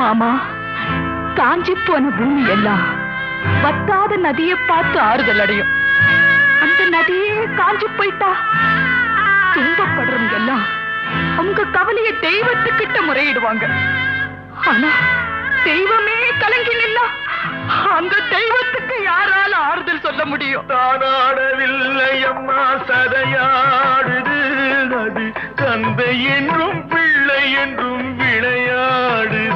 மாமா, காஞ்சி போன பூமி எல்லாம் வத்தாத நதியை பார்த்து ஆறுதல் அடையும். அந்த நதியே காஞ்சி போயிட்டா துன்பப்படுறவங்க எல்லாம் அவங்க கவலைய தெய்வத்துக்கிட்ட முறையிடுவாங்க. ஆனா தெய்வமே கலங்கி நின்னா அந்த தெய்வத்துக்கு யாரால ஆறுதல் சொல்ல முடியும்? தானாடவில்லை அம்மா, சதையாடுது நதி, தந்தை என்றும் பிள்ளை என்றும் விளையாடுது.